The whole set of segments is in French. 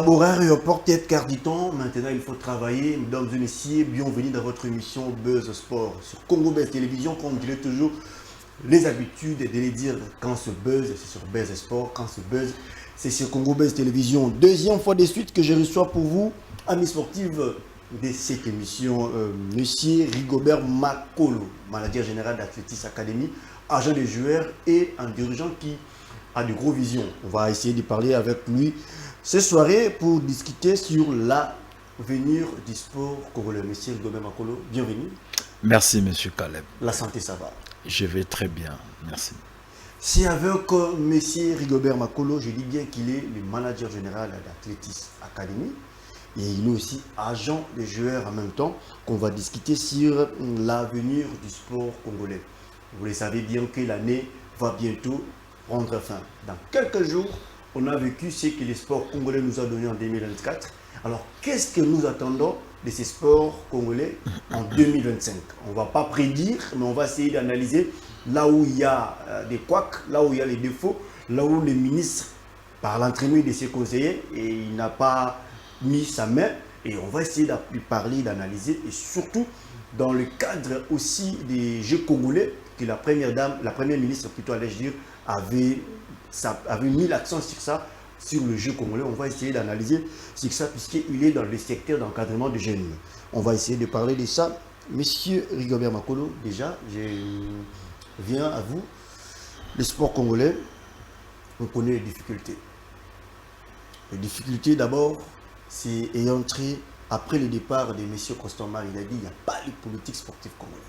Laboraire porte-tête car dit-on, maintenant il faut travailler. Mesdames et messieurs, bienvenue dans votre émission Buzz Sport sur Congo Buzz Télévision. Comme je dirais toujours, les habitudes de les dire quand ce buzz, c'est sur Buzz Sport, quand ce buzz, c'est sur Congo Buzz Télévision. Deuxième fois de suite que je reçois pour vous, amis sportifs de cette émission, Monsieur Rigobert Makolo, manager général d'Athletis Academy, agent des joueurs et un dirigeant qui a de gros visions. On va essayer de parler avec lui cette soirée pour discuter sur l'avenir du sport congolais. Monsieur Rigobert Makolo, bienvenue. Merci, Monsieur Caleb. La santé, ça va? Je vais très bien, merci. C'est avec Monsieur Rigobert Makolo, je dis bien qu'il est le manager général d'Athletis Academy et il est aussi agent des joueurs en même temps qu'on va discuter sur l'avenir du sport congolais. Vous le savez bien que l'année va bientôt prendre fin. Dans quelques jours, on a vécu ce que le sport congolais nous a donné en 2024. Alors, qu'est-ce que nous attendons de ces sports congolais en 2025? On ne va pas prédire, mais on va essayer d'analyser là où il y a des couacs, là où il y a les défauts, là où le ministre, par l'entraînement de ses conseillers, et il n'a pas mis sa main. Et on va essayer de parler, d'analyser, et surtout dans le cadre aussi des Jeux congolais, que la première dame, la première ministre plutôt, allais-je dire, avait mis l'accent sur ça, sur le jeu congolais. On va essayer d'analyser sur ça, puisqu'il est dans le secteur d'encadrement de jeunes. On va essayer de parler de ça. Monsieur Rigobert Makolo, déjà, je viens à vous. Le sport congolais, on connaît les difficultés. Les difficultés, d'abord, c'est ayant trait, après le départ de monsieur Constant-Mar, il a dit qu'il n'y a pas de politique sportive congolaise.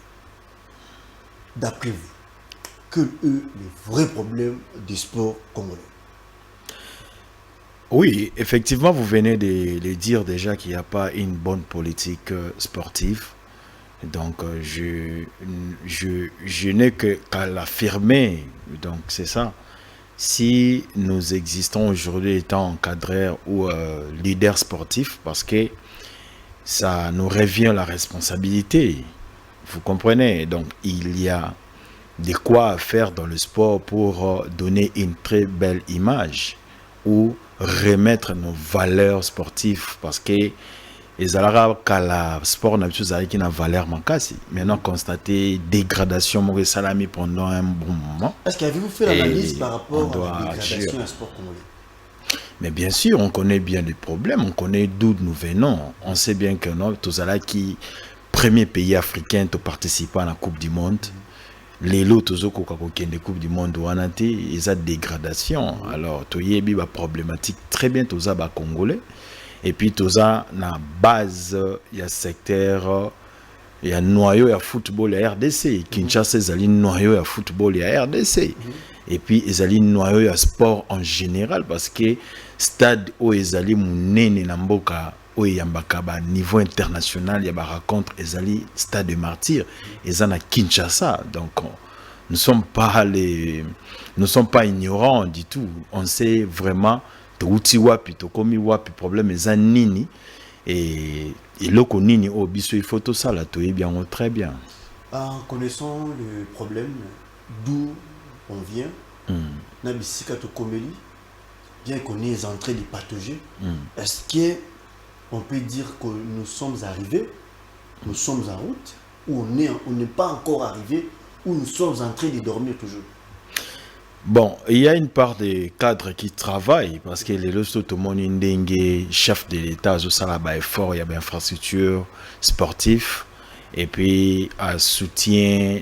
D'après vous, quels sont les vrais problèmes du sport congolais? Oui, effectivement, vous venez de dire déjà qu'il n'y a pas une bonne politique sportive. Donc, je n'ai qu'à l'affirmer. Donc, c'est ça. Si nous existons aujourd'hui étant encadrés ou leaders sportifs, parce que ça nous revient la responsabilité. Vous comprenez? Donc, il y a de quoi faire dans le sport pour donner une très belle image ou remettre nos valeurs sportives, parce que les Arabes, quand le sport n'a plus une valeur manquée. Maintenant, constater dégradation de salami pendant un bon moment. Est-ce qu'avez-vous fait l'analyse par rapport à la dégradation du sport congolais? Mais bien sûr, on connaît bien les problèmes, on connaît d'où nous venons. On sait bien que nous, tous qui premier pays africain à participer à la Coupe du Monde, les lots qui des Coupes du Monde où on a des dégradation. Alors, il y a une problématique très bien tous les Congolais. Et puis, tous la base, il y a secteur, il y a noyau, il y a football, il y a RDC. Kinshasa, il y a noyau, il y a football, il y a RDC. Et puis, il y a noyau, il y a sport en général, parce que stade où il y a mounene namboka, où il y a niveau international, il y a rencontre, il y a stade de martyrs, il y a Kinshasa. Donc, nous ne sommes pas ignorants du tout. On sait vraiment que wapi tokomi wapi problème est nini et loko nini obiso il faut tout ça là bien très bien. En connaissant le problème d'où on vient, nabisika to komeli, bien qu'on ait les entrées des pathogènes, est-ce que on peut dire que nous sommes arrivés, nous sommes en route, ou on n'est pas encore arrivé, ou nous sommes en train de dormir toujours? Bon, il y a une part des cadres qui travaillent parce que les lots tout le monde est chef de l'État, il y a effort, il y a infrastructure sportive et puis à soutien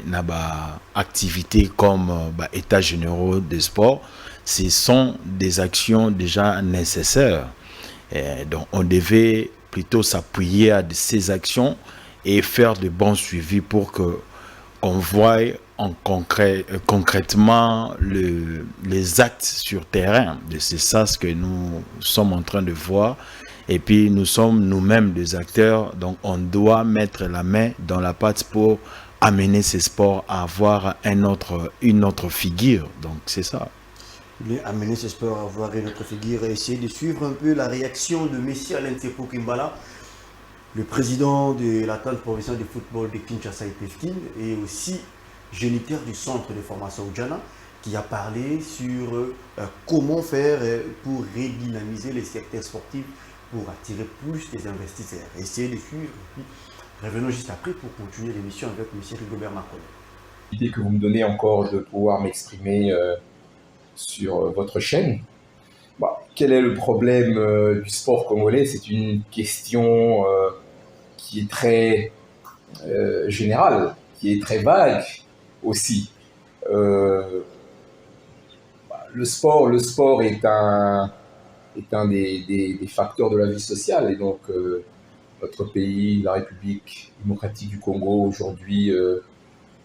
activités comme états généraux des sports. Ce sont des actions déjà nécessaires. Et donc on devait plutôt s'appuyer à ces actions et faire de bons suivis pour qu'on voie concrètement les actes sur terrain. C'est ça ce que nous sommes en train de voir. Et puis nous sommes nous-mêmes des acteurs, donc on doit mettre la main dans la pâte pour amener ces sports à avoir une autre figure. Donc c'est ça. Amener ces sports à avoir une autre figure et essayer de suivre un peu la réaction de Messi Alain Tsepo Kimbala, le président de l'entente professionnelle de football de Kinshasa et Peskin, et aussi géniteur du centre de formation Oudjana, qui a parlé sur comment faire pour redynamiser les secteurs sportifs pour attirer plus des investisseurs. Essayez de suivre. Revenons juste après pour continuer l'émission avec M. Rigobert Makolo. L'idée que vous me donnez encore de pouvoir m'exprimer sur votre chaîne. Quel est le problème du sport congolais? C'est une question qui est très générale, qui est très vague aussi. Le sport est un des facteurs de la vie sociale, et donc notre pays, la République démocratique du Congo, aujourd'hui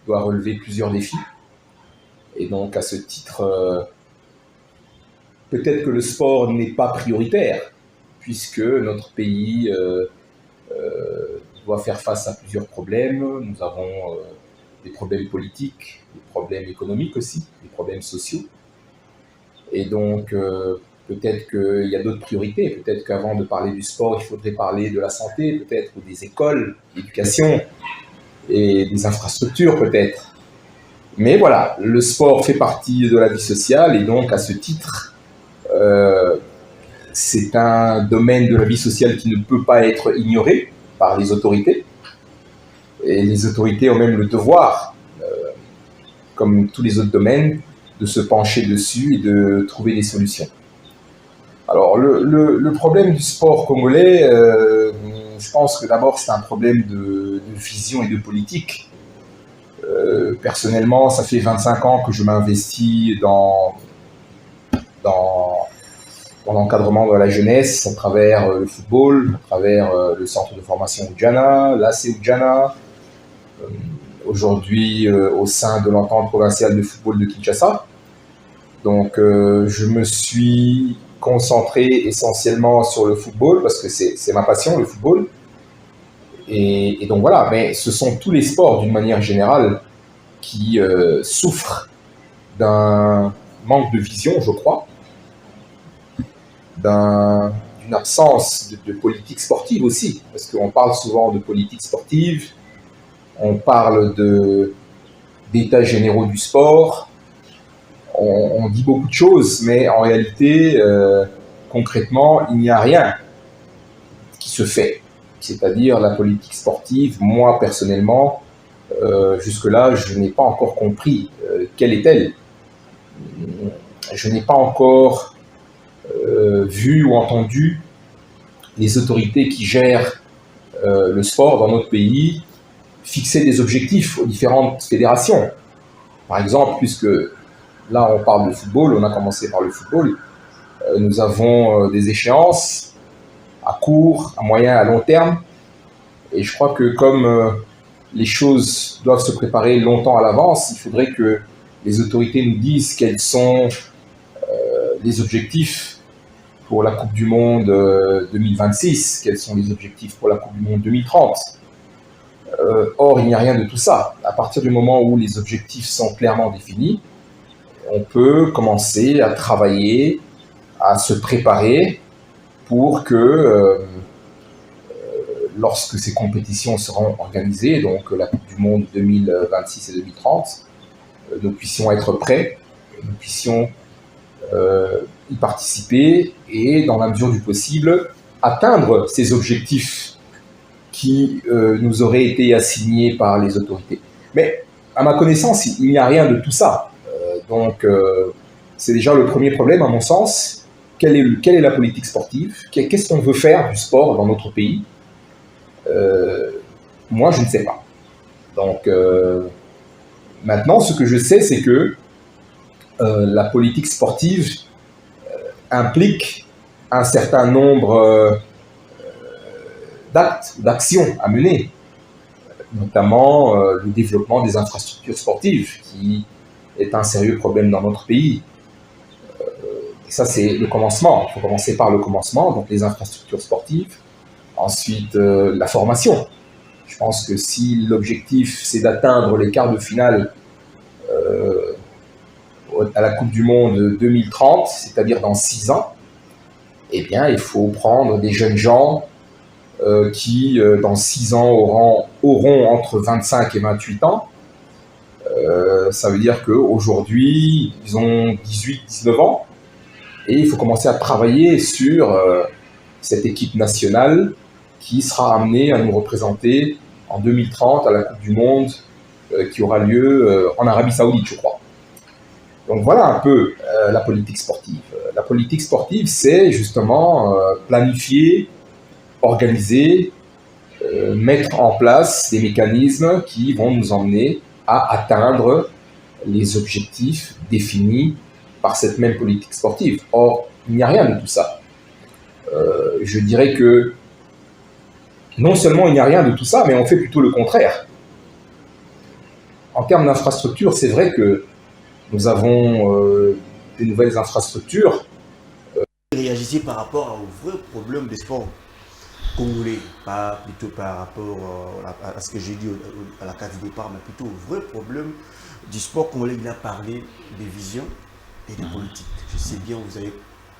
doit relever plusieurs défis. Et donc à ce titre, peut-être que le sport n'est pas prioritaire, puisque notre pays doit faire face à plusieurs problèmes. Nous avons des problèmes politiques, des problèmes économiques aussi, des problèmes sociaux. Et donc, peut-être qu'il y a d'autres priorités. Peut-être qu'avant de parler du sport, il faudrait parler de la santé, peut-être, ou des écoles, l'éducation et des infrastructures, peut-être. Mais voilà, le sport fait partie de la vie sociale, et donc, à ce titre, c'est un domaine de la vie sociale qui ne peut pas être ignoré par les autorités. Et les autorités ont même le devoir, comme tous les autres domaines, de se pencher dessus et de trouver des solutions. Alors, le problème du sport congolais, je pense que d'abord c'est un problème de vision et de politique. Personnellement, ça fait 25 ans que je m'investis dans l'encadrement de la jeunesse à travers le football, à travers le centre de formation Oudjana, l'AC Oudjana, aujourd'hui au sein de l'entente provinciale de football de Kinshasa. Donc je me suis concentré essentiellement sur le football parce que c'est ma passion, le football. Et donc voilà, mais ce sont tous les sports d'une manière générale qui souffrent d'un manque de vision, je crois, d'une absence de politique sportive aussi, parce qu'on parle souvent de politique sportive, on parle d'états généraux du sport, on dit beaucoup de choses, mais en réalité, concrètement, il n'y a rien qui se fait. C'est-à-dire la politique sportive, moi personnellement, jusque-là, je n'ai pas encore compris quelle est-elle. Je n'ai pas encore vu ou entendu les autorités qui gèrent le sport dans notre pays fixer des objectifs aux différentes fédérations. Par exemple, puisque là on parle de football, on a commencé par le football, nous avons des échéances à court, à moyen, à long terme, et je crois que comme les choses doivent se préparer longtemps à l'avance, il faudrait que les autorités nous disent quels sont les objectifs pour la Coupe du Monde 2026, quels sont les objectifs pour la Coupe du Monde 2030. Or, il n'y a rien de tout ça. À partir du moment où les objectifs sont clairement définis, on peut commencer à travailler, à se préparer pour que lorsque ces compétitions seront organisées, donc la Coupe du Monde 2026 et 2030, nous puissions être prêts, nous puissions y participer et, dans la mesure du possible, atteindre ces objectifs qui nous auraient été assignés par les autorités. Mais à ma connaissance, il n'y a rien de tout ça. Donc, c'est déjà le premier problème, à mon sens. Quelle est la politique sportive? Qu'est-ce qu'on veut faire du sport dans notre pays? Moi, je ne sais pas. Donc, maintenant, ce que je sais, c'est que la politique sportive implique un certain nombre d'actes, d'actions à mener, notamment le développement des infrastructures sportives, qui est un sérieux problème dans notre pays. Et ça, c'est le commencement. Il faut commencer par le commencement, donc les infrastructures sportives. Ensuite, la formation. Je pense que si l'objectif, c'est d'atteindre les quarts de finale à la Coupe du Monde 2030, c'est-à-dire dans 6 ans, eh bien, il faut prendre des jeunes gens qui, dans 6 ans, auront entre 25 et 28 ans, Ça veut dire qu'aujourd'hui, ils ont 18-19 ans et il faut commencer à travailler sur cette équipe nationale qui sera amenée à nous représenter en 2030 à la Coupe du Monde qui aura lieu en Arabie Saoudite, je crois. Donc voilà un peu la politique sportive. La politique sportive, c'est justement planifier, organiser, mettre en place des mécanismes qui vont nous emmener à atteindre les objectifs définis par cette même politique sportive. Or, il n'y a rien de tout ça. Je dirais que non seulement il n'y a rien de tout ça, mais on fait plutôt le contraire. En termes d'infrastructures, c'est vrai que nous avons des nouvelles infrastructures. Réagissez par rapport au vrai problème des sports congolais, pas plutôt par rapport à ce que j'ai dit à la case de départ, mais plutôt au vrai problème du sport congolais. Il a parlé des visions et des politiques. Je sais bien, vous avez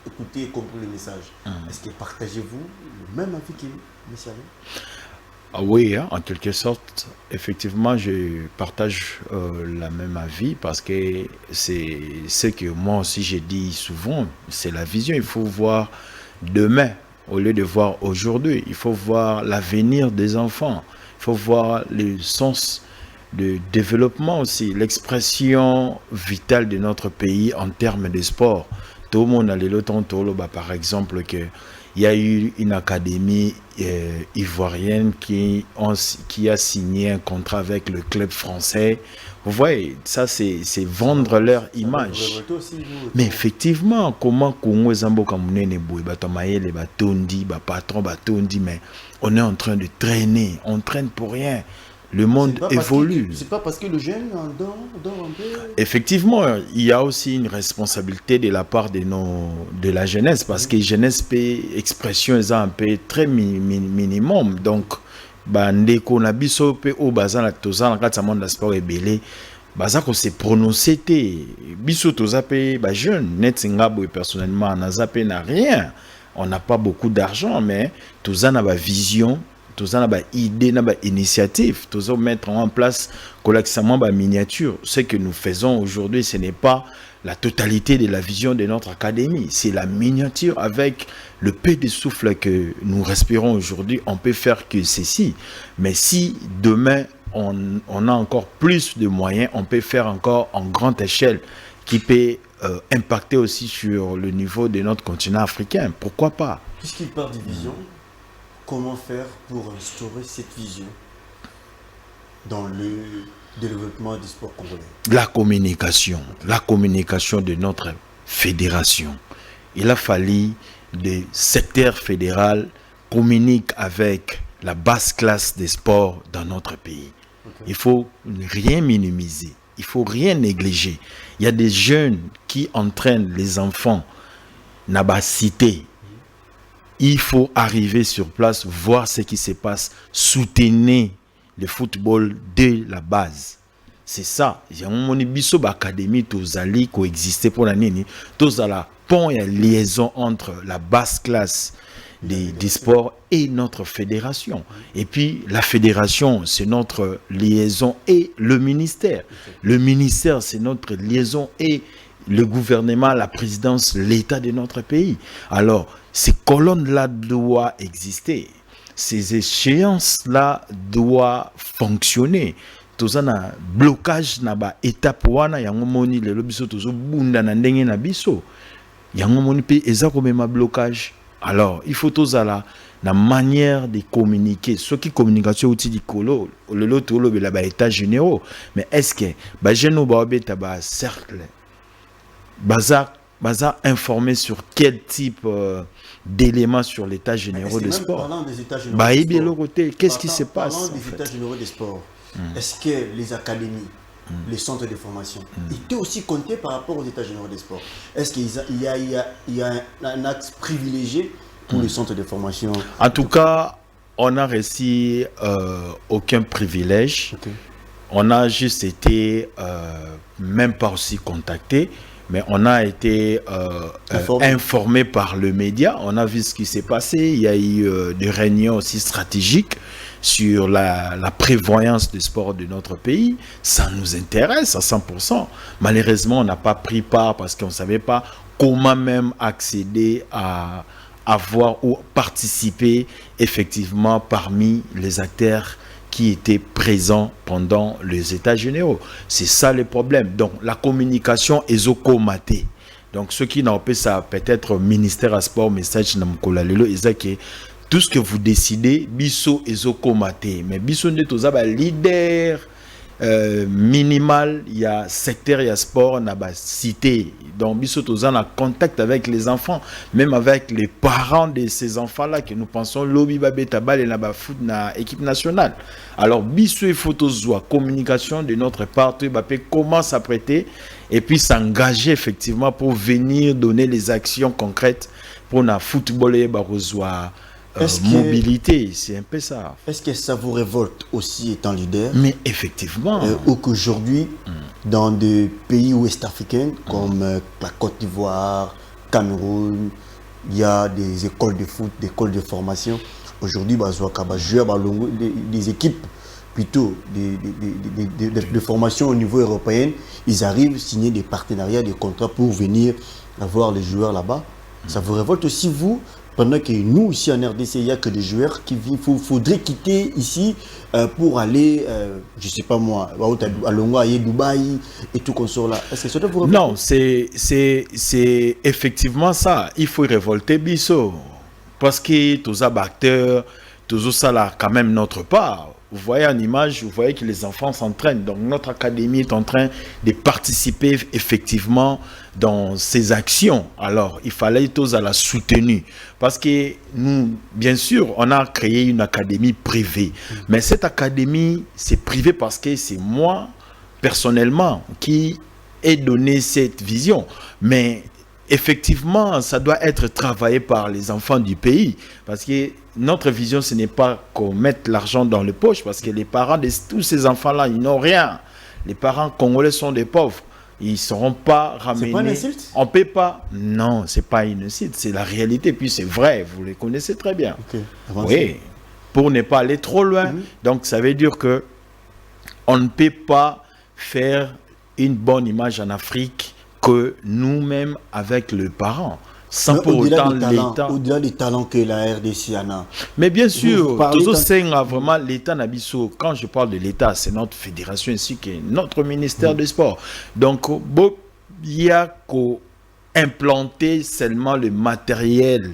écouté et compris le message. Est-ce que partagez-vous le même avis que M. Alain? Ah oui, hein, en quelque sorte, effectivement, je partage la même avis parce que c'est ce que moi aussi j'ai dit souvent, c'est la vision. Il faut voir demain au lieu de voir aujourd'hui. Il faut voir l'avenir des enfants. Il faut voir le sens de développement aussi, l'expression vitale de notre pays en termes de sport. Tout le monde a le temps, par exemple, que il y a eu une académie ivoirienne qui a signé un contrat avec le club français. Vous voyez, ça c'est vendre leur image. Mais effectivement, comment Congo Zamboka Mounene Boy, Batomaye, Batondi, Patron, Batondi, mais on est en train de traîner, on traîne pour rien. Le monde évolue. C'est pas parce que le jeune dort un peu. Effectivement, il y a aussi une responsabilité de la part de la jeunesse, parce que la jeunesse peut expression est un peu très minimum. Donc, ndeko na biso pe o bazana tozana kati monde sport ebele bazako se prononcer te biso tozape ba jeune net ngabo personnellement nazape na rien. On n'a pas beaucoup d'argent, mais tozana ba vision, tozana ba idée, na ba initiative, tozo mettre en place collectivement ba miniature. Ce que nous faisons aujourd'hui, ce n'est pas la totalité de la vision de notre académie, c'est la miniature. Avec le peu de souffle que nous respirons aujourd'hui, on peut faire que ceci. Mais si demain on a encore plus de moyens, on peut faire encore en grande échelle qui peut impacter aussi sur le niveau de notre continent africain. Pourquoi pas? Puisqu'il parle de vision, comment faire pour instaurer cette vision dans le développement du sport congolais? La communication de notre fédération. Il a fallu que le secteur fédéral communique avec la basse classe des sports dans notre pays. Okay. Il faut rien minimiser, il faut rien négliger. Il y a des jeunes qui entraînent les enfants dans la cité. Il faut arriver sur place, voir ce qui se passe, soutenir le football de la base. C'est ça. Il y a un biso académie tozali coexister pour la nini. Tozala pont et liaison entre la basse classe des sports et notre fédération. Et puis la fédération, c'est notre liaison et le ministère. Le ministère, c'est notre liaison et le gouvernement, la présidence, l'État de notre pays. Alors, ces colonnes-là doivent exister. Ces échéances-là doivent fonctionner. Tout un blocage na ba étape wana yango moni le biso tozo bunda na ndenge na biso yango moni pe eza comme ma blocage. Alors il faut tozala na manière de communiquer. Ce qui communication outil di kolo le loto lo ba états généraux, mais est-ce que ba jeune ba obeta ba cercle baza informé sur quel type d'éléments sur l'état généraux des sports. Qu'est-ce qui se passe? Parlant des états généraux des sports, est-ce que les académies, les centres de formation étaient aussi comptés par rapport aux états généraux des sports? Est-ce qu'il y a un axe privilégié pour les centres de formation? En tout cas, on n'a reçu aucun privilège. Okay. On a juste été même pas aussi contacté. Mais on a été informé par le média, on a vu ce qui s'est passé, il y a eu des réunions aussi stratégiques sur la prévoyance du sport de notre pays, ça nous intéresse à 100%. Malheureusement, on n'a pas pris part parce qu'on ne savait pas comment même accéder à avoir ou participer effectivement parmi les acteurs qui étaient présents pendant les États généraux. C'est ça le problème. Donc, la communication est maté. Donc, ceux qui n'ont pas ça, peut-être ministère à sport, message namkola lelo, que tout ce que vous décidez, biso est maté. Mais biso n'est pas un leader minimal, il y a secteur, il y a sport, il y a cité. Donc, biso est en contact avec les enfants, même avec les parents de ces enfants-là, que nous pensons lobby babé tabal et la foot na équipe nationale. Alors, biso et photos, communication de notre part, comment s'apprêter et puis s'engager effectivement pour venir donner les actions concrètes pour la football et mobilité, c'est un peu ça. Est-ce que ça vous révolte aussi étant leader? Mais effectivement. Ou qu'aujourd'hui, dans des pays ouest-africains comme la Côte d'Ivoire, Cameroun, il y a des écoles de foot, des écoles de formation. Aujourd'hui, des équipes plutôt de formation au niveau européen, ils arrivent à signer des partenariats, des contrats pour venir avoir les joueurs là-bas. Ça vous révolte aussi, vous? Pendant que nous, ici en RDC, il n'y a que des joueurs qui vivent. Il faudrait quitter ici pour aller, je ne sais pas moi, à Longwa, Dubaï et tout qu'on sort là. Est-ce que ça doit vous révolter? Non, c'est effectivement ça. Il faut révolter Bisso. Parce que tous les acteurs, tous ça là, quand même notre part. Vous voyez en image, vous voyez que les enfants s'entraînent. Donc notre académie est en train de participer effectivement dans ces actions. Alors il fallait tous à la soutenir. Parce que nous, bien sûr, on a créé une académie privée. Mais cette académie, c'est privé parce que c'est moi, personnellement, qui ai donné cette vision. Mais effectivement, ça doit être travaillé par les enfants du pays. Parce que notre vision, ce n'est pas qu'on mette l'argent dans les poches, parce que les parents de tous ces enfants-là, ils n'ont rien. Les parents congolais sont des pauvres. Ils ne seront pas ramenés. C'est pas une insulte? On ne paie pas. Non, ce n'est pas une insulte. C'est la réalité. Puis c'est vrai, vous les connaissez très bien. Okay. Oui, pour ne pas aller trop loin. Donc, ça veut dire que on ne peut pas faire une bonne image en Afrique que nous-mêmes avec les parents. Sans pour autant l'État. Au-delà des talents que la RDC en a. Mais bien sûr, vraiment l'État Nabiso. Quand je parle de l'État, c'est notre fédération ainsi que notre ministère des Sports. Donc, il y a qu'à implanter seulement le matériel.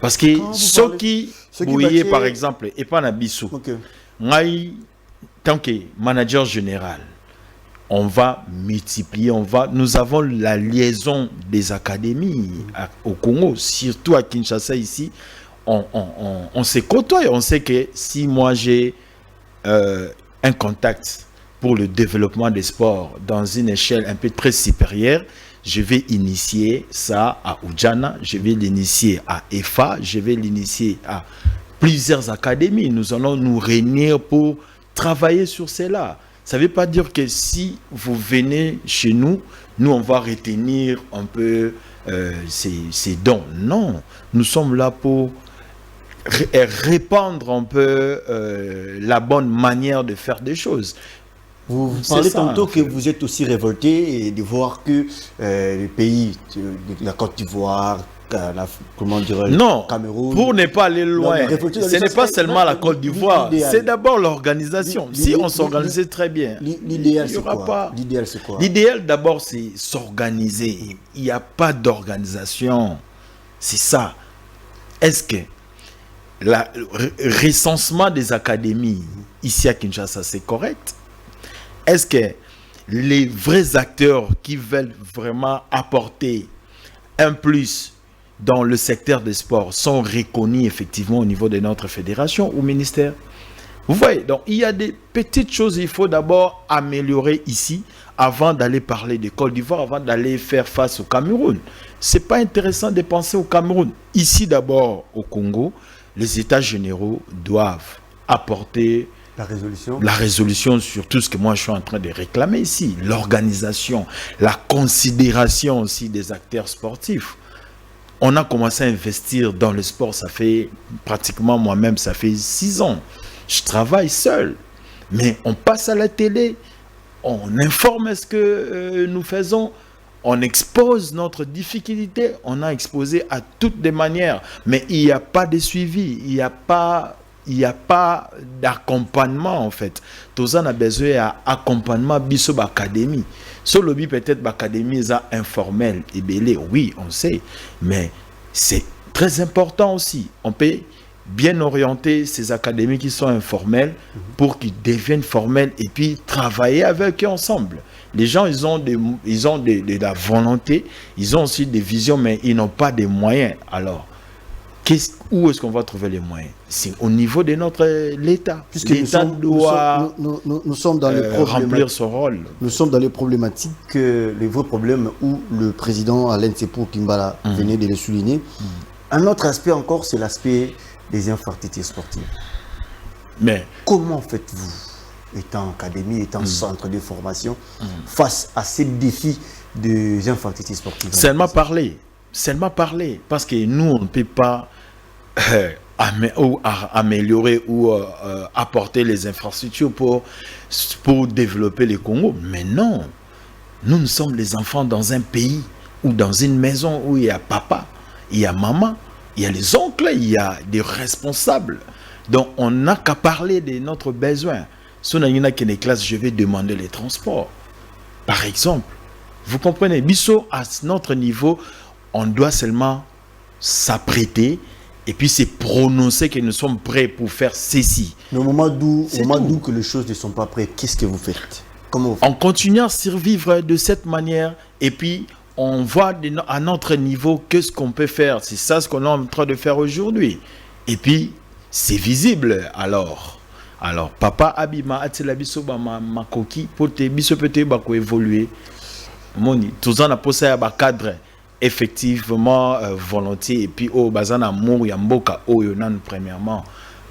Parce que ceux qui voyaient, par exemple, et pas Nabiso, tant que manager général, on va multiplier, nous avons la liaison des académies au Congo, surtout à Kinshasa ici, on se côtoie, on sait que si moi j'ai un contact pour le développement des sports dans une échelle un peu très supérieure, je vais initier ça à Oudjana, je vais l'initier à EFA, je vais l'initier à plusieurs académies. Nous allons nous réunir pour travailler sur cela. Ça ne veut pas dire que si vous venez chez nous, nous on va retenir un peu ces dons. Non, nous sommes là pour répandre un peu la bonne manière de faire des choses. Vous parlez tantôt que vous êtes aussi révolté et de voir que les pays de la Côte d'Ivoire, Cameroun. Pour ne pas aller loin, ce n'est pas seulement la Côte d'Ivoire, c'est d'abord l'organisation. Si on s'organisait très bien, l'idéal c'est quoi? L'idéal d'abord c'est s'organiser. Il n'y a pas d'organisation. C'est ça. Est-ce que le recensement des académies ici à Kinshasa c'est correct? Est-ce que les vrais acteurs qui veulent vraiment apporter un plus dans le secteur des sports sont reconnus effectivement au niveau de notre fédération ou ministère? Vous voyez, donc il y a des petites choses qu'il faut d'abord améliorer ici avant d'aller parler de Côte d'Ivoire, avant d'aller faire face au Cameroun. Ce n'est pas intéressant de penser au Cameroun. Ici d'abord au Congo, les États généraux doivent apporter la résolution sur tout ce que moi je suis en train de réclamer ici. L'organisation, la considération aussi des acteurs sportifs. On a commencé à investir dans le sport, ça fait pratiquement moi-même, ça fait 6 ans. Je travaille seul, mais on passe à la télé, on informe ce que nous faisons, on expose notre difficulté, on a exposé à toutes les manières, mais il n'y a pas de suivi, il n'y a pas d'accompagnement en fait. Tous on a besoin d'accompagnement biso l'académie. Sur le peut-être l'académie est informelle et belé, oui, on sait, mais c'est très important aussi. On peut bien orienter ces académies qui sont informelles pour qu'ils deviennent formels et puis travailler avec eux ensemble. Les gens, ils ont de la volonté, ils ont aussi des visions, mais ils n'ont pas de moyens. Alors, où est-ce qu'on va trouver les moyens? C'est au niveau de l'État. Puisque l'État doit nous sommes dans les remplir son rôle. Nous sommes dans les problématiques, les vrais problèmes où le président Alain Sékou Kimbala venait de le souligner. Un autre aspect encore, c'est l'aspect des infrastructures sportives. Mais comment faites-vous, étant académie, étant centre de formation, face à ces défis des infrastructures sportives? Seulement parler, parce que nous, on ne peut pas améliorer ou apporter les infrastructures pour développer le Congo. Mais non, nous sommes les enfants dans un pays ou dans une maison où il y a papa, il y a maman, il y a les oncles, il y a des responsables. Donc, on n'a qu'à parler de notre besoin. Si on a une classe, je vais demander les transports. Par exemple, vous comprenez, Bisso, à notre niveau, on doit seulement s'apprêter et puis se prononcer que nous sommes prêts pour faire ceci. Mais au moment d'où que les choses ne sont pas prêtes, qu'est-ce que vous faites? Comment vous faites? On continue à survivre de cette manière et puis on voit à notre niveau qu'est-ce qu'on peut faire. C'est ça ce qu'on est en train de faire aujourd'hui. Et puis, c'est visible alors. Alors, papa Abima, Atila Bisso, ma coquille, pour te Bisso peut-être évoluer. Moni, tout ça, on a posé à cadre effectivement volontiers. Et puis, au bazan amour, yamboka, yonan, premièrement.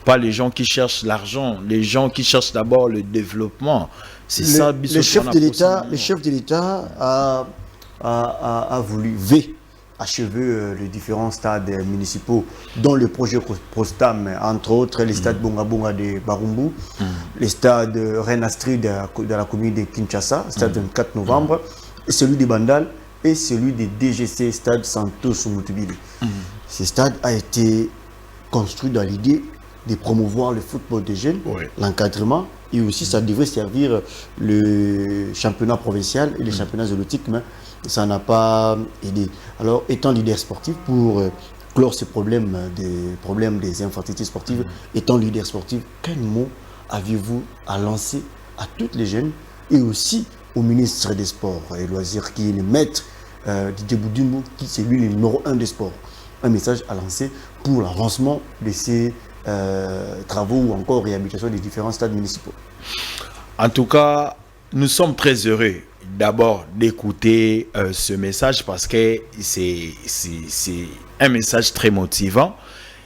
Pas les gens qui cherchent l'argent, les gens qui cherchent d'abord le développement. C'est ça, Bisso. Le chef de l'État a voulu achever les différents stades municipaux, dont le projet Prostam, entre autres les stades Bonga Bonga de Barumbu, les stades Renastri de la commune de Kinshasa, stade 24 novembre, et celui de Bandal et celui de DGC, stade Santos Mutubili. Ce stade a été construit dans l'idée de promouvoir le football des jeunes, l'encadrement, et aussi ça devrait servir le championnat provincial et les championnats zélotiques, mais ça n'a pas aidé. Alors, étant leader sportif, pour clore ces problèmes des infrastructures sportives, étant leader sportif, quel mot avez-vous à lancer à toutes les jeunes et aussi au ministre des Sports et Loisirs, qui est le maître Didier Boudimou, qui c'est lui le numéro 1 des sports? Un message à lancer pour l'avancement de ces travaux ou encore réhabilitation des différents stades municipaux. En tout cas, nous sommes très heureux d'abord d'écouter ce message parce que c'est un message très motivant.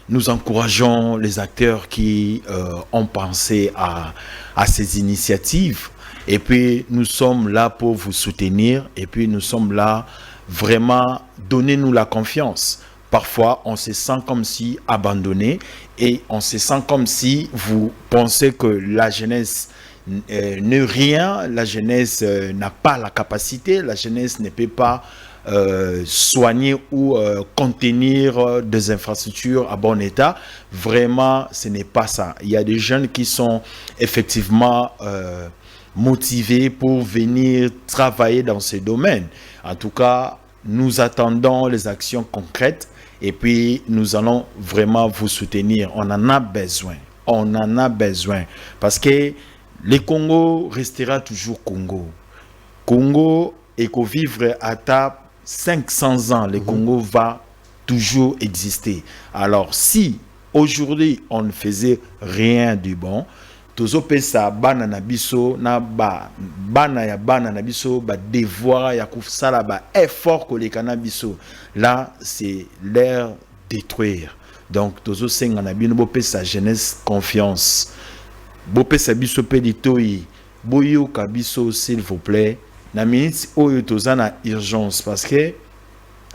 Nous encourageons les acteurs qui ont pensé à ces initiatives et puis nous sommes là pour vous soutenir et puis nous sommes là vraiment, donnez-nous la confiance. Parfois, on se sent comme si abandonné et on se sent comme si vous pensez que la jeunesse n'est rien, la jeunesse n'a pas la capacité, la jeunesse ne peut pas soigner ou contenir des infrastructures à bon état. Vraiment, ce n'est pas ça. Il y a des jeunes qui sont effectivement motivés pour venir travailler dans ce domaine. En tout cas, nous attendons les actions concrètes et puis nous allons vraiment vous soutenir. On en a besoin. On en a besoin. Parce que le Congo restera toujours Congo. Congo et qu'on vivre à ta 500 ans, le Congo va toujours exister. Alors si aujourd'hui on ne faisait rien du bon, tozo pesa bana na biso na bana ya bana na biso ba devoir ya kusala ba effort ko le biso, là c'est l'air détruire. Donc tozo senga na bino bo pesa jeunesse confiance, bo pesa biso peditoi boyo ka biso s'il vous plaît na minute oyo toza na urgence parce que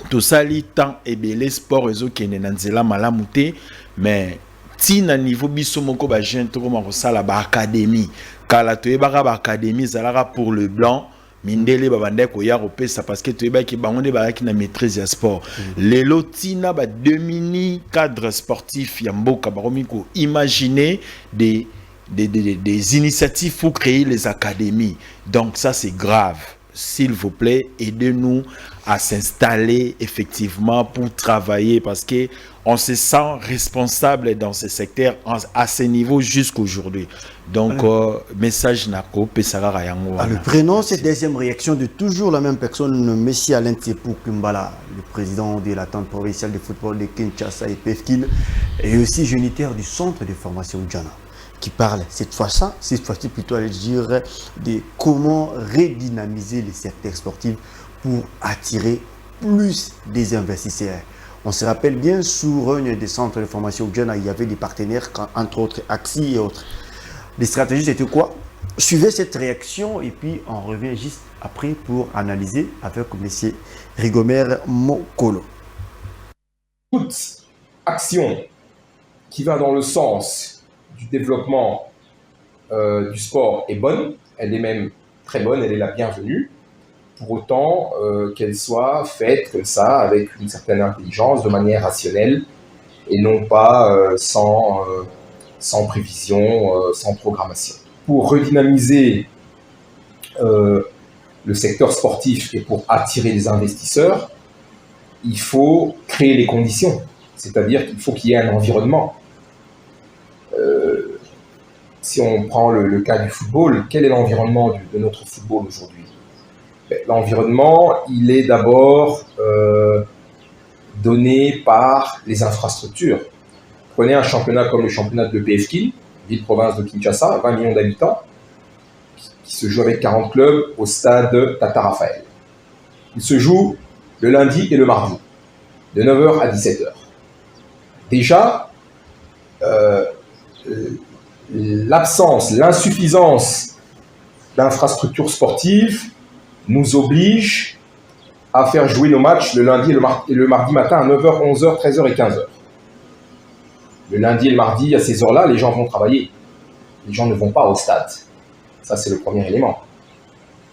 tout ça li tant et belé sport ezo kene na nzela malamu te, mais ti na niveau biso moko ba jeune to ko sala ba académie kala to ebaka ba académie zalaka pour le blanc mindele babande ko ya kopesa parce que to ebaki bango nde ba ki na maîtrise ya sport lelo tina ba domini cadre sportif ya mboka ba komi ko imaginer des initiatives pour créer les académies. Donc ça c'est grave. S'il vous plaît, aidez-nous à s'installer effectivement pour travailler parce que on se sent responsable dans ce secteur à ce niveau jusqu'aujourd'hui. Donc, message Nako, Pesara Yango. Le prénom, cette deuxième réaction de toujours la même personne, Messi Alain Tsepou Kumbala, le président de l'entente provinciale de football de Kinshasa et PFKIL, et aussi géniteur du centre de formation Djana, qui parle cette fois-ci plutôt à dire de comment redynamiser les secteurs sportifs pour attirer plus des investisseurs. On se rappelle bien, sur un des centres de formation Djana, il y avait des partenaires, entre autres Axi et autres. Les stratégies, c'était quoi? Suivez cette réaction et puis on revient juste après pour analyser avec M. Rigomer Mokolo. Toute action qui va dans le sens du développement du sport est bonne, elle est même très bonne, elle est la bienvenue, pour autant qu'elle soit faite comme ça, avec une certaine intelligence, de manière rationnelle, et non pas sans prévision, sans programmation. Pour redynamiser le secteur sportif et pour attirer les investisseurs, il faut créer les conditions, c'est-à-dire qu'il faut qu'il y ait un environnement. Si on prend le cas du football, quel est l'environnement de notre football aujourd'hui? L'environnement, il est d'abord donné par les infrastructures. Prenez un championnat comme le championnat de PFKIL, ville-province de Kinshasa, 20 millions d'habitants, qui se joue avec 40 clubs au stade Tata Raphaël. Il se joue le lundi et le mardi, de 9h à 17h. Déjà, l'absence, l'insuffisance d'infrastructures sportives nous oblige à faire jouer nos matchs le lundi et le mardi matin à 9h, 11h, 13h et 15h. Le lundi et le mardi, à ces heures-là, les gens vont travailler. Les gens ne vont pas au stade. Ça, c'est le premier élément.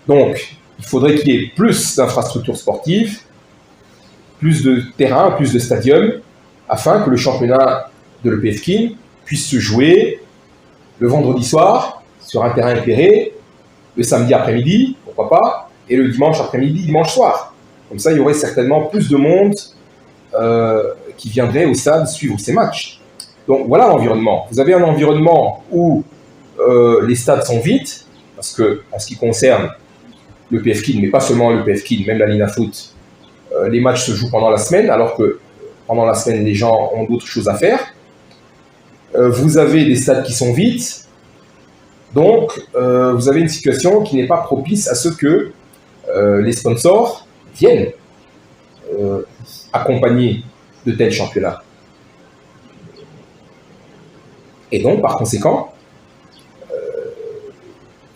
Donc, il faudrait qu'il y ait plus d'infrastructures sportives, plus de terrains, plus de stadiums, afin que le championnat de l'EPFKIL puisse se jouer le vendredi soir, sur un terrain éclairé, le samedi après-midi, pourquoi pas, et le dimanche après-midi, dimanche soir. Comme ça, il y aurait certainement plus de monde qui viendrait au stade suivre ces matchs. Donc voilà l'environnement. Vous avez un environnement où les stades sont vides, parce que en ce qui concerne le PFKIL, mais pas seulement le PFKIL, même la Linafoot, les matchs se jouent pendant la semaine, alors que pendant la semaine, les gens ont d'autres choses à faire. Vous avez des stades qui sont vides, donc vous avez une situation qui n'est pas propice à ce que les sponsors viennent accompagner de tels championnats. Et donc, par conséquent,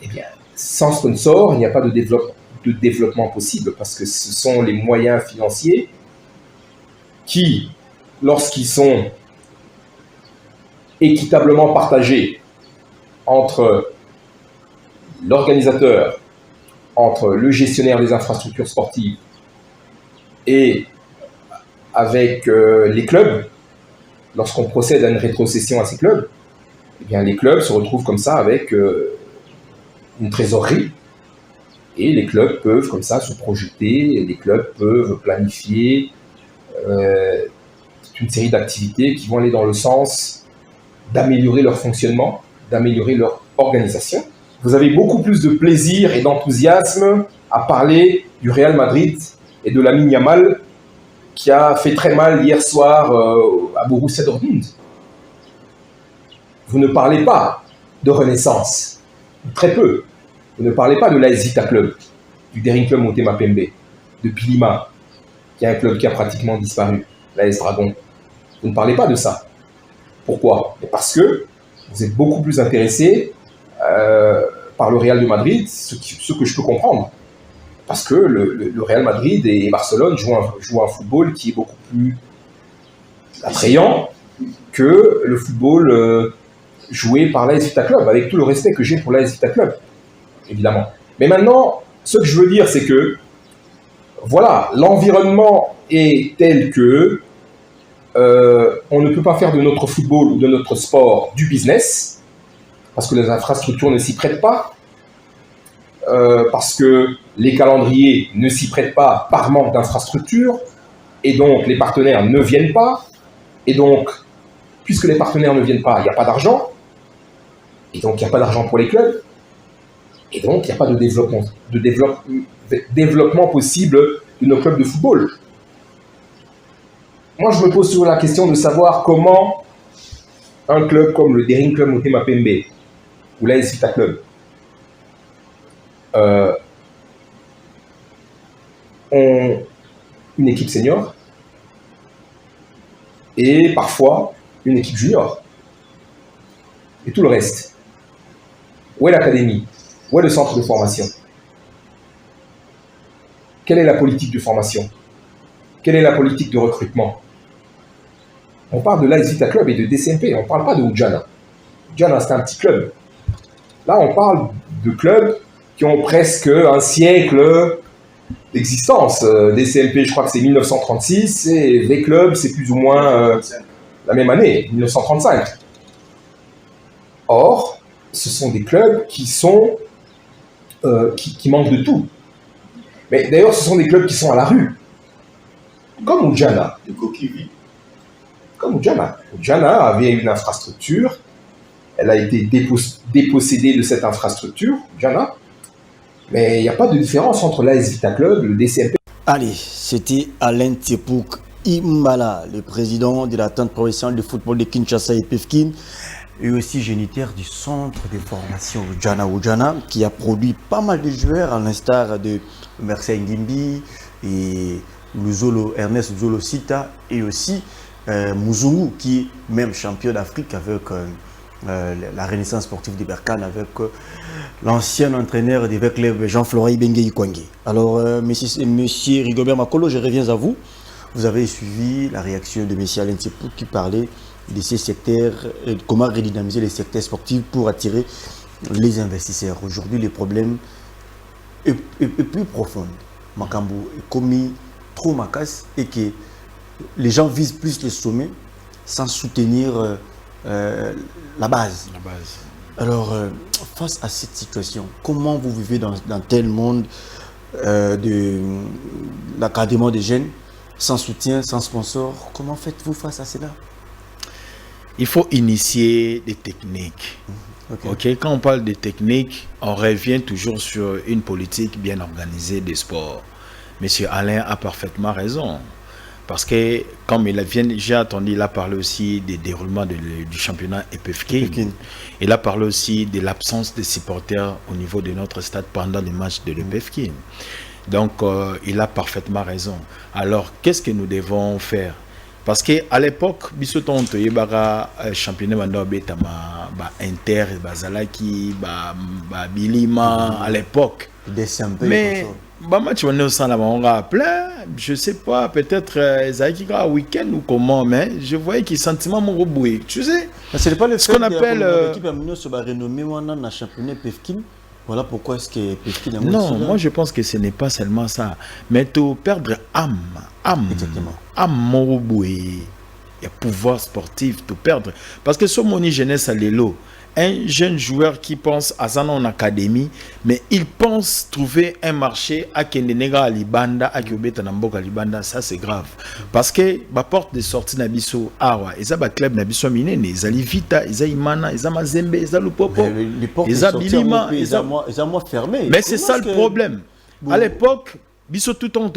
eh bien, sans sponsor, il n'y a pas de développement possible, parce que ce sont les moyens financiers qui, lorsqu'ils sont équitablement partagés entre l'organisateur, entre le gestionnaire des infrastructures sportives et avec les clubs, lorsqu'on procède à une rétrocession à ces clubs, eh bien, les clubs se retrouvent comme ça avec une trésorerie, et les clubs peuvent comme ça se projeter, et les clubs peuvent planifier toute une série d'activités qui vont aller dans le sens d'améliorer leur fonctionnement, d'améliorer leur organisation. Vous avez beaucoup plus de plaisir et d'enthousiasme à parler du Real Madrid et de Lamine Yamal, qui a fait très mal hier soir à Borussia Dortmund. Vous ne parlez pas de Renaissance, très peu. Vous ne parlez pas de l'AS Vita Club, du Daring Club Motema Pembe, de Pilima, qui est un club qui a pratiquement disparu, l'AS Dragon. Vous ne parlez pas de ça. Pourquoi? Parce que vous êtes beaucoup plus intéressé par le Real de Madrid, ce que je peux comprendre. Parce que le Real Madrid et Barcelone jouent un football qui est beaucoup plus attrayant que le football joué par l'AS Vita Club, avec tout le respect que j'ai pour l'AS Vita Club, évidemment. Mais maintenant, ce que je veux dire, c'est que, voilà, l'environnement est tel que on ne peut pas faire de notre football ou de notre sport du business, parce que les infrastructures ne s'y prêtent pas, parce que les calendriers ne s'y prêtent pas par manque d'infrastructures, et donc les partenaires ne viennent pas, et donc, puisque les partenaires ne viennent pas, il n'y a pas d'argent, et donc il n'y a pas d'argent pour les clubs, et donc il n'y a pas de développement possible de nos clubs de football. Moi, je me pose toujours la question de savoir comment un club comme le Daring Club Motema Pembe ou l'AS Vita Club ont une équipe senior et parfois une équipe junior. Et tout le reste. Où est l'académie? Où est le centre de formation? Quelle est la politique de formation? Quelle est la politique de recrutement? On parle de l'AS Vita Club et de DCMP, on ne parle pas de Ujana. Ujana, c'est un petit club. Là, on parle de clubs qui ont presque un siècle d'existence. DCMP, je crois que c'est 1936, et V-Club, c'est plus ou moins la même année, 1935. Or, ce sont des clubs qui sont qui manquent de tout. Mais d'ailleurs, ce sont des clubs qui sont à la rue. Comme Ujana. De coquilles vides. Comme Ujana. Ujana avait une infrastructure. Elle a été dépossédée de cette infrastructure, Ujana. Mais il n'y a pas de différence entre l'AS Vita Club, le DCMP. Allez, c'était Alain Tsepouk Imbala, le président de l'Entente professionnelle de football de Kinshasa et Pefkin, et aussi géniteur du centre de formation Ujana, qui a produit pas mal de joueurs, à l'instar de Mercé Ngimbi et Ernest Zolo Sita, et aussi Mouzungu, qui est même champion d'Afrique avec la Renaissance sportive de Berkane, avec l'ancien entraîneur des clubs Jean-Florent Ibenge Ikwangé. Alors, monsieur Rigobert Makolo, je reviens à vous. Vous avez suivi la réaction de monsieur Alain Tsepouk qui parlait de ces secteurs, comment redynamiser les secteurs sportifs pour attirer les investisseurs. Aujourd'hui, le problème est plus profond. Makambo est commis trop macasse et que les gens visent plus les sommets sans soutenir la base. Alors, face à cette situation, comment vous vivez dans tel monde de l'académie des jeunes, sans soutien, sans sponsor? Comment faites-vous face à cela? Il faut initier des techniques. Okay. Quand on parle de techniques, on revient toujours sur une politique bien organisée des sports. Monsieur Alain a parfaitement raison. Parce que, comme j'ai entendu, il a parlé aussi des déroulements du championnat EPFK. Il a parlé aussi de l'absence de supporters au niveau de notre stade pendant les matchs de l'EPFK. Donc, il a parfaitement raison. Alors, qu'est-ce que nous devons faire? Parce qu'à l'époque, bisoton to yebara championnat mando betama Inter, Bazalaki, Bilima à l'époque. Mais match on est au centre on a plein, je sais pas, peut-être un week-end ou comment, mais je voyais qu'il sentiment mon reboué. Tu sais, ce n'est pas le ce qu'on appelle l'équipe a se renommé dans championnat Pefkin. Voilà pourquoi est-ce que Pefkin a non, moi je pense que ce n'est pas seulement ça, mais tu perdre âme, mon reboué. Il y a pouvoir sportif, tu perdre. Parce que sur mon jeunesse à l'élo, un jeune joueur qui pense à ça en académie, mais il pense trouver un marché à Kendenega à Libanda, à Kyobeta Namboka à Libanda, ça c'est grave. Parce que la porte de sortie Nabiso Awa, ils ont un club Nabiso Minene, ils ont Vita, ils ont Imana, ils ont Mazembe, ils ont Lupopo, ils ont Bilima, ils ont moins fermé. Mais c'est ça le problème. À l'époque, Biso tout le temps,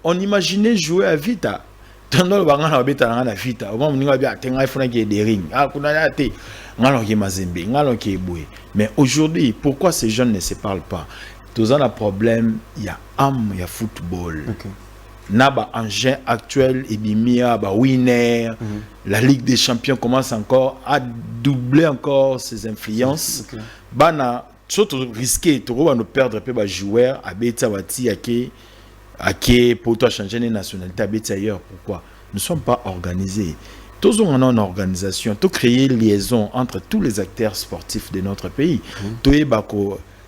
on imaginait jouer à Vita. Mais aujourd'hui, pourquoi ces jeunes ne se parlent pas? Tous un problème, il y a âme, il y a football. Naba engin actuel, Ibimia, winner, la Ligue des Champions commence encore à doubler encore ses influences. Bana surtout risqué tu vas nous perdre peu ba joueur à beta wati ake pour toi changer les nationalités à beta ailleurs. Pourquoi? Nous ne sommes pas organisés. Tous on a une organisation, tout créer liaison entre tous les acteurs sportifs de notre pays. Tout est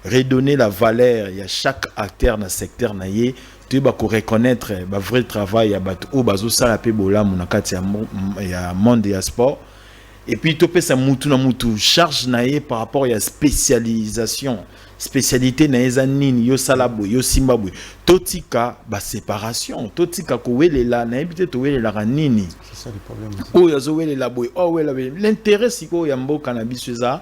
redonner la valeur il y a chaque acteur dans le secteur naïe. Tu vas reconnaître le vrai travail à battre bazo sala pe bola monakati ya monde ya sport. Et puis tu peux ça mutu na mutu charge naïe par rapport à la spécialisation. Spécialité na ezanini yo salabo yo simbabwe totika ba séparation totika ko welela na ebité to welela ranini. C'est ça le problème. Oh yazo welela boy oh wela l'intérêt siko ya mboka na biso za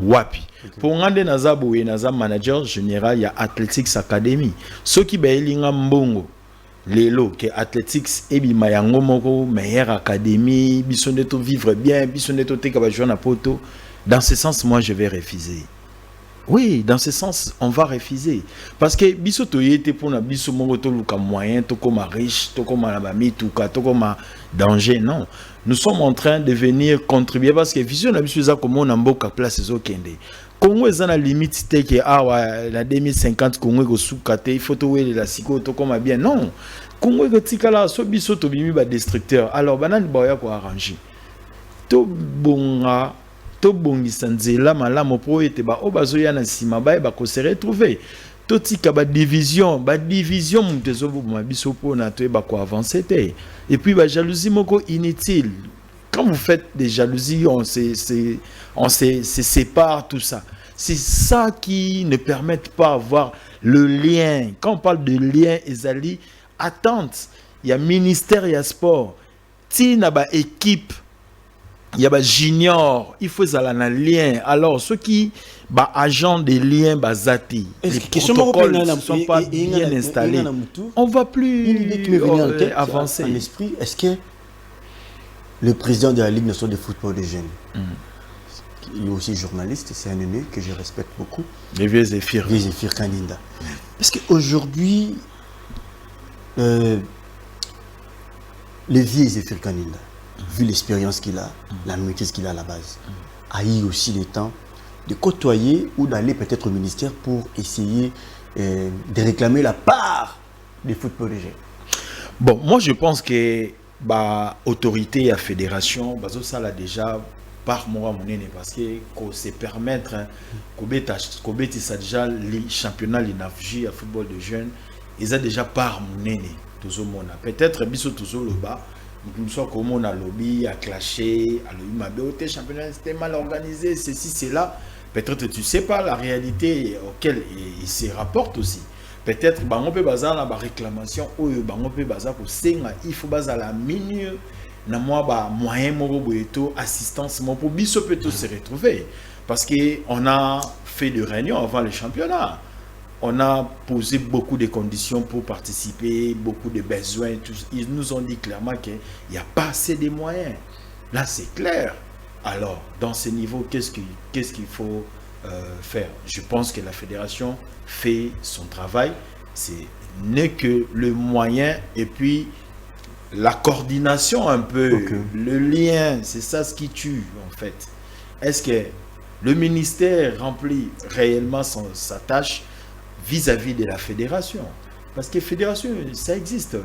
wapi. Pour ngande na zabo e na za manager général ya Athletics Academy soki ba elinga mbongo lelo que Athletics ebima yango moko meilleure académie biso ndeto vivre bien biso ndeto teka ba jouer na poto. Dans ce sens moi je vais refuser. Oui, dans ce sens, on va refuser. Parce que biso toyete pour na biso mongo to luka moyen, to comme riche, to comme la bami, to comme danger. Non, nous sommes en train de venir contribuer parce que vision na biso za comme on a mboka place zo kende. Congo est la limite te que la 2050 Congo go soukate, il faut to wele la siko to comme bien. Non, Congo go tikala so biso to bimi ba destructeur. Alors banani boya ko arranger. To bonga to bongisa nzela malamu po ete ba obazoya na sima ba ko se retrouver totika ba division mtezo bo biso po na to ba ko avancer te et puis ba jalousie moko inutile. Quand vous faites des jalousies on se sépare tout ça. C'est ça qui ne permet pas avoir le lien. Quand on parle de lien ezali attente, il y a ministère, il y a sport. Ti na ba équipe il y a junior, il faut ça un lien. Alors ceux qui agents des liens zati, les protocoles ne sont pas bien installés. On va plus avancer. En esprit, est-ce que le président de la Ligue nationale de football des jeunes, il est aussi journaliste, c'est un aîné que je respecte beaucoup. Les vieux Zéphir Kaninda. Est-ce qu'aujourd'hui, les vieux Zéphir Kaninda, vu l'expérience qu'il a, la maîtrise qu'il a à la base, a eu aussi le temps de côtoyer ou d'aller peut-être au ministère pour essayer de réclamer la part des football des jeunes. Bon, moi je pense que l'autorité et la fédération, ça l'a déjà par moi parce que c'est permettre qu'on déjà les championnats les navigés à football de jeunes, ils ont déjà par mon peut-être biso toujours le bas. Nous sommes comme on a lobby, à clasher, à le championnat c'était mal organisé, ceci, cela. Peut-être tu ne sais pas la réalité auquel il se rapporte aussi. Peut-être on peut baser la réclamation ou on peut baser pour il faut baser la minute na moi moyen mobo assistance pour biso peut se retrouver parce que on a fait de réunions avant le championnat. On a posé beaucoup de conditions pour participer, beaucoup de besoins. Ils nous ont dit clairement qu'il n'y a pas assez de moyens. Là, c'est clair. Alors, dans ce niveau, qu'est-ce qu'il faut faire? Je pense que la fédération fait son travail. C'est n'est que le moyen et puis la coordination un peu, le lien, c'est ça ce qui tue en fait. Est-ce que le ministère remplit réellement sa tâche vis-à-vis de la fédération? Parce que la fédération, ça existe.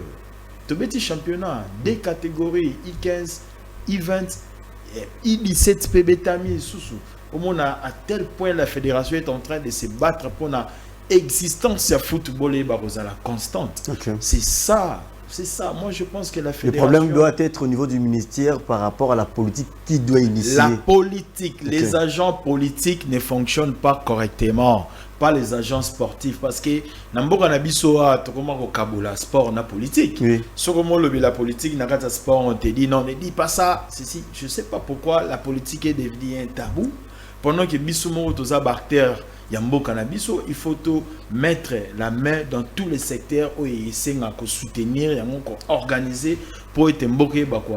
Tout petit championnat, des catégories, I15, I20, I17, PBTAMI, sous-sous. Au moins, à tel point, la fédération est en train de se battre pour la existence du football et la constante. C'est ça. C'est ça. Moi, je pense que la fédération... Le problème doit être au niveau du ministère par rapport à la politique qui doit initier. La politique. Les agents politiques ne fonctionnent pas correctement. Pas les agents sportifs. Parce que, Namboka Nabisoa, Tokomako Kabola, sport, na politique. Sokomo la politique, Nakata sport, on te dit non, ne dis pas ça. Je ne sais pas pourquoi la politique est devenue un tabou. Pendant que Bissoumo, Toza Barter, Yambo Canabiso, il faut mettre la main dans tous les secteurs où il essaie de soutenir, organiser pour être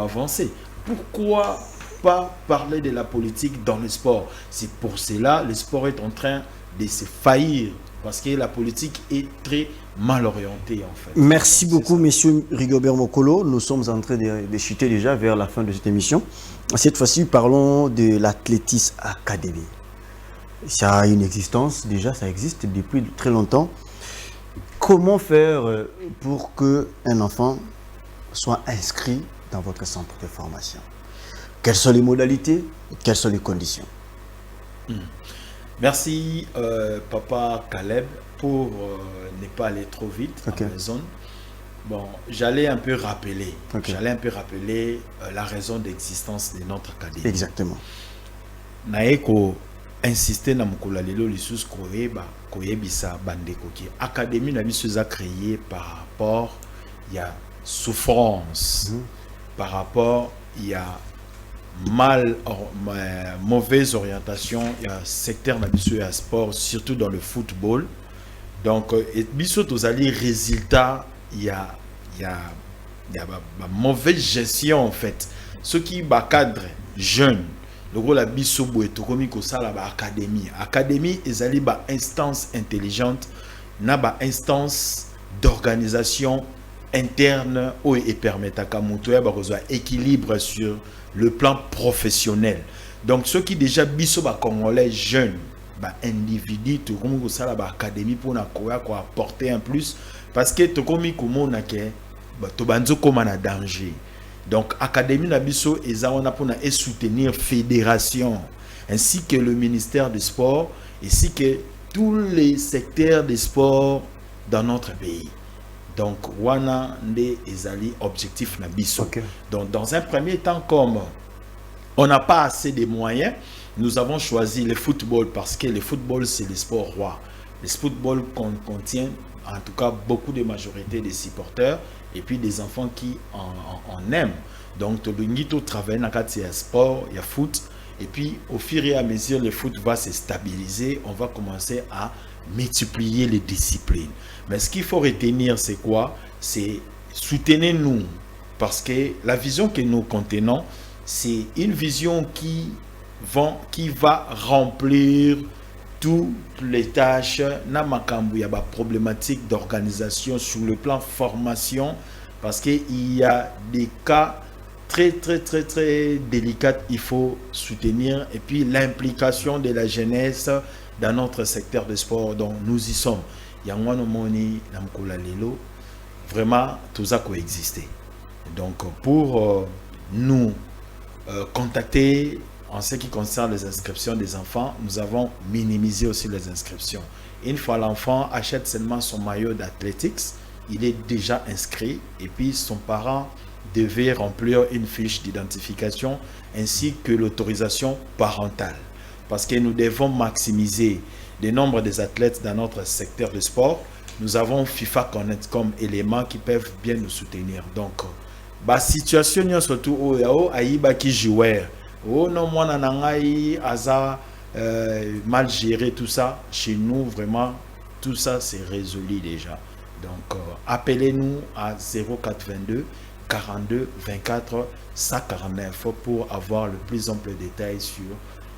avancer. Pourquoi pas parler de la politique dans le sport? C'est pour cela que le sport est en train de se faillir parce que la politique est très mal orientée en fait. Merci beaucoup, monsieur Rigobert Mokolo. Nous sommes en train de chuter déjà vers la fin de cette émission. Cette fois-ci, parlons de l'Athletics Academy. Ça a une existence, déjà, ça existe depuis très longtemps. Comment faire pour qu'un enfant soit inscrit dans votre centre de formation? Quelles sont les modalités? Quelles sont les conditions? Merci, Papa Caleb, pour ne pas aller trop vite à la zone. Bon, j'allais un peu rappeler, la raison d'existence de notre académie. Exactement. Naeko insister na mukula lelo lisus koyebisa bandeko ki académie na biso a créé par rapport il y a souffrance, par rapport il y a mauvaise orientation, il y a secteur na biso ya sport, surtout dans le football. Donc biso tozali résultat, il y a mauvaise gestion en fait. Ceux qui ba cadre jeune, le rôle la biso boé to komi ko sala ba académie ezali ba instance intelligente na ba instance d'organisation interne où et permettre à kamuto ya ba équilibre sur le plan professionnel. Donc ceux qui déjà biso ba congolais jeunes ba individu to komi ko sala ba académie pour na ko apporter un plus parce que to komi ko mona ke ba to banzo koma na danger. Donc, Académie Nabiso et Zawana pour soutenir fédération ainsi que le ministère du sport ainsi que tous les secteurs des sports dans notre pays. Donc, Wana Nde Ezali objectif Nabiso. Donc, dans un premier temps, comme on n'a pas assez de moyens, nous avons choisi le football parce que le football c'est le sport roi. Le football contient en tout cas beaucoup de majorité des supporters et puis des enfants qui en aiment. Donc, tu travailles dans le sport, il y a foot. Et puis, au fur et à mesure, le foot va se stabiliser. On va commencer à multiplier les disciplines. Mais ce qu'il faut retenir, c'est quoi? C'est soutenez-nous. Parce que la vision que nous contenons, c'est une vision qui va remplir toutes les tâches. Il y a des problématiques d'organisation sur le plan formation. Parce qu'il y a des cas très délicats, il faut soutenir. Et puis l'implication de la jeunesse dans notre secteur de sport. Donc nous y sommes. Vraiment, tout ça coexisté. Donc pour nous contacter en ce qui concerne les inscriptions des enfants, nous avons minimisé aussi les inscriptions. Une fois l'enfant achète seulement son maillot d'athlétiques, il est déjà inscrit et puis son parent devait remplir une fiche d'identification ainsi que l'autorisation parentale. Parce que nous devons maximiser le nombre des athlètes dans notre secteur de sport. Nous avons FIFA Connect comme élément qui peuvent bien nous soutenir. Donc, la situation surtout où Aïba qui jouait, non moi nangai asa mal géré tout ça. Chez nous vraiment tout ça c'est résolu déjà. Donc, appelez-nous à 0422 42 24 149 pour avoir le plus ample détail sur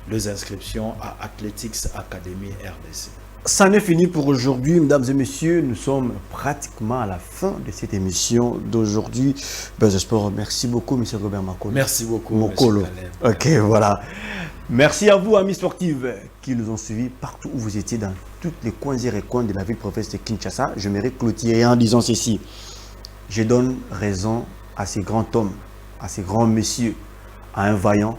les inscriptions à Athletics Academy RDC. Ça n'est fini pour aujourd'hui, mesdames et messieurs. Nous sommes pratiquement à la fin de cette émission d'aujourd'hui. Buzz Sport, merci beaucoup, M. Robert Makolo. Merci beaucoup, Makolo. Ok, voilà. Merci à vous, amis sportifs, qui nous ont suivis partout où vous étiez, dans tous les coins et recoins de la ville province de Kinshasa. Je m'aimerais clôturer en disant ceci. Je donne raison à ces grands hommes, à ces grands messieurs, à un vaillant,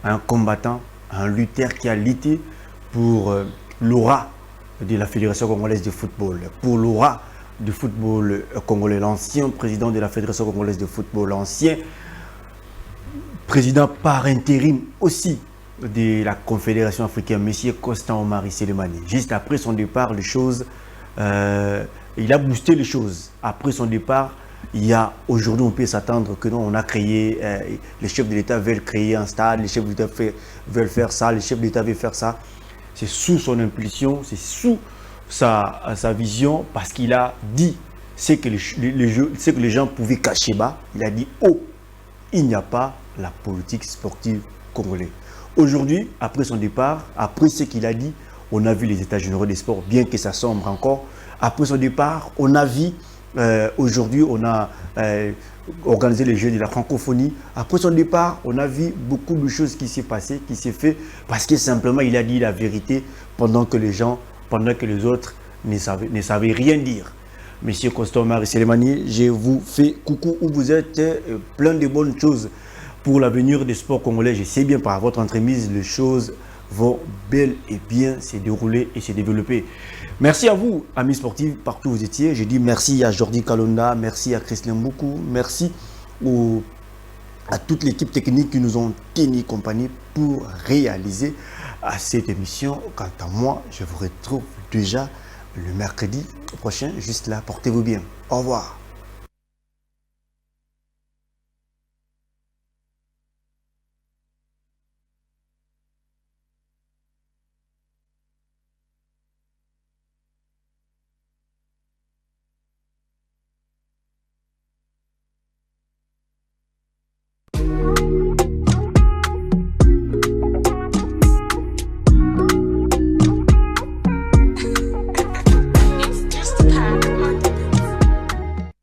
à un combattant, à un lutteur qui a lutté pour l'aura de la Fédération congolaise de football, pour l'aura du football congolais, l'ancien président de la Fédération congolaise de football, l'ancien président par intérim aussi de la Confédération africaine, M. Constant Omari Selemani. Juste après son départ, les choses, il a boosté les choses. Après son départ, aujourd'hui, on peut s'attendre que non, on a créé, les chefs de l'État veulent créer un stade, les chefs de l'État veulent faire ça, les chefs de l'État veulent faire ça. C'est sous son impulsion, c'est sous sa vision, parce qu'il a dit ce que les gens pouvaient cacher bas. Il a dit oh, il n'y a pas la politique sportive congolaise. Aujourd'hui, après son départ, après ce qu'il a dit, on a vu les états généraux des sports, bien que ça sombre encore. Après son départ, on a vu Aujourd'hui, on a organisé les Jeux de la francophonie. Après son départ, on a vu beaucoup de choses qui s'est passé, qui s'est fait, parce que simplement, il a dit la vérité pendant que les autres ne savaient rien dire. Monsieur Costomar Selemani, je vous fais coucou où vous êtes, plein de bonnes choses pour l'avenir des sports congolais. Je sais bien par votre entremise, les choses vont bel et bien se dérouler et se développer. Merci à vous, amis sportifs, partout où vous étiez. Je dis merci à Jordi Kalonda, merci à Christian Mboukou, merci à toute l'équipe technique qui nous ont tenu compagnie pour réaliser cette émission. Quant à moi, je vous retrouve déjà le mercredi prochain. Juste là, portez-vous bien. Au revoir.